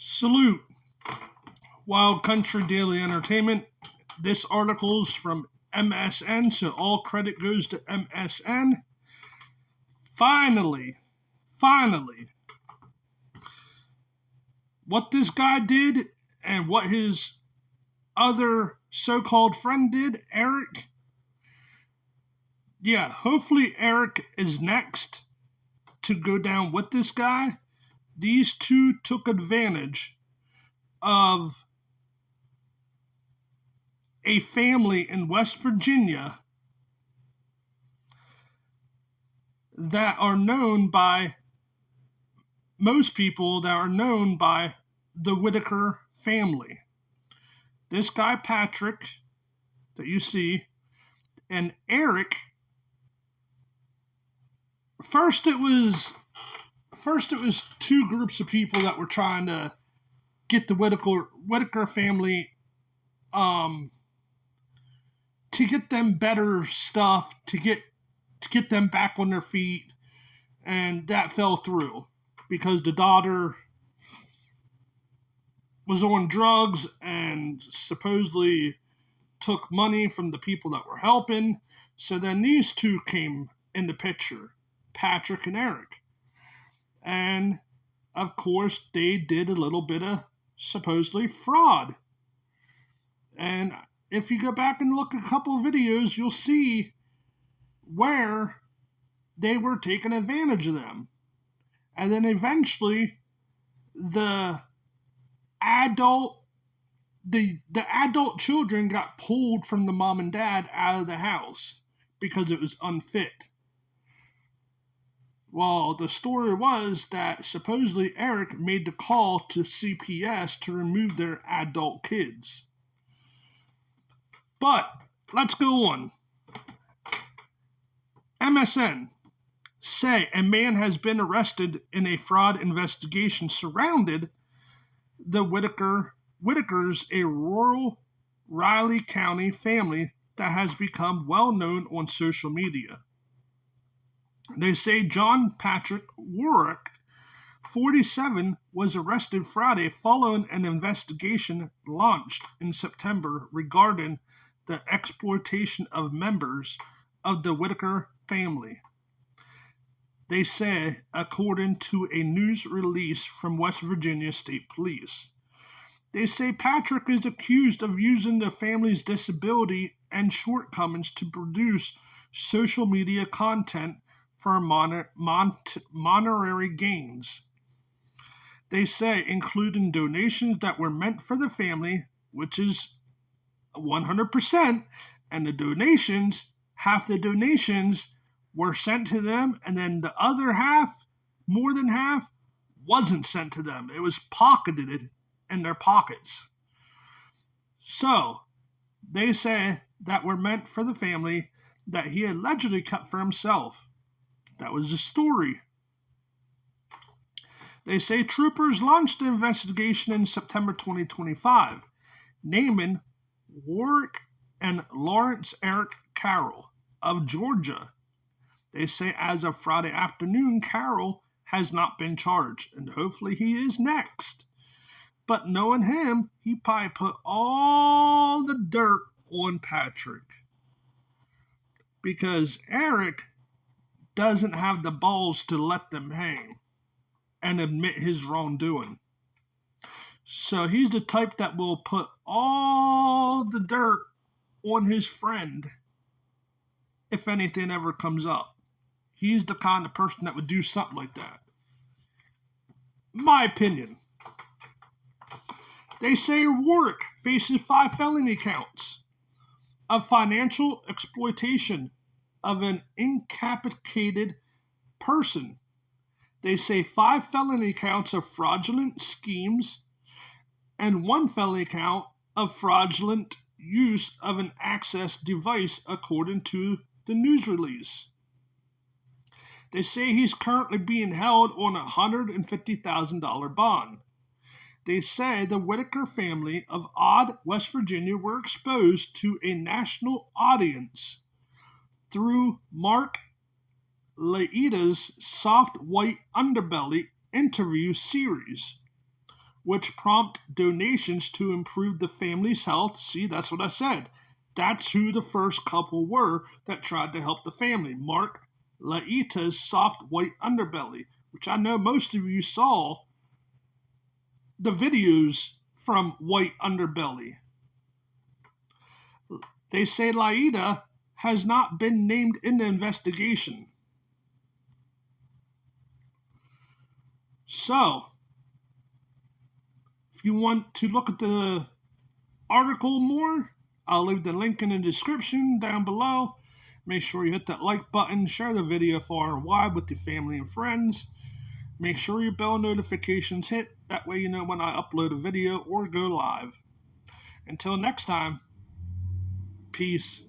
Salute, Wild Country Daily Entertainment. This article's from MSN, so all credit goes to MSN. Finally, what this guy did and what his other so-called friend did, Eric. Yeah, hopefully Eric is next to go down with this guy. These two took advantage of a family in West Virginia that are known by most people, that are known by the Whittaker family. This guy Patrick that you see and Eric. First it was two groups of people that were trying to get the Whittaker family to get them better stuff, to get them back on their feet, and that fell through because the daughter was on drugs and supposedly took money from the people that were helping. So then these two came in the picture, Patrick and Eric. And of course, they did a little bit of supposedly fraud. And if you go back and look at a couple of videos, you'll see where they were taking advantage of them. And then eventually, the adult children got pulled from the mom and dad out of the house because it was unfit. Well, the story was that supposedly Eric made the call to CPS to remove their adult kids. But let's go on. MSN say a man has been arrested in a fraud investigation surrounded the Whittakers, a rural Riley County family that has become well known on social media. They say John Patrick Warwick, 47, was arrested Friday following an investigation launched in September regarding the exploitation of members of the Whittaker family. They say, according to a news release from West Virginia State Police. They say Patrick is accused of using the family's disability and shortcomings to produce social media content for monetary gains. They say, including donations that were meant for the family, which is 100%, and the donations, half the donations were sent to them, and then the other half, more than half, wasn't sent to them. It was pocketed in their pockets. So, they say that were meant for the family that he allegedly kept for himself. That was the story. They say troopers launched the investigation in September 2025, naming Warwick and Lawrence Eric Carroll of Georgia. They say as of Friday afternoon, Carroll has not been charged, and hopefully he is next. But knowing him, he probably put all the dirt on Patrick. Because Eric doesn't have the balls to let them hang and admit his wrongdoing. So he's the type that will put all the dirt on his friend if anything ever comes up. He's the kind of person that would do something like that. My opinion. They say Warwick faces 5 felony counts of financial exploitation of an incapacitated person. They say 5 felony counts of fraudulent schemes and 1 felony count of fraudulent use of an access device, according to the news release. They say he's currently being held on a $150,000 bond. They say the Whittaker family of Odd, West Virginia were exposed to a national audience through Mark Laita's Soft White Underbelly interview series, which prompt donations to improve the family's health. See, that's what I said. That's who the first couple were that tried to help the family. Mark Laita's soft white underbelly, which I know most of you saw the videos from White Underbelly. They say Laita has not been named in the investigation. So, if you want to look at the article more, I'll leave the link in the description down below. Make sure you hit that like button, share the video far and wide with your family and friends. Make sure your bell notifications hit, that way you know when I upload a video or go live. Until next time, peace.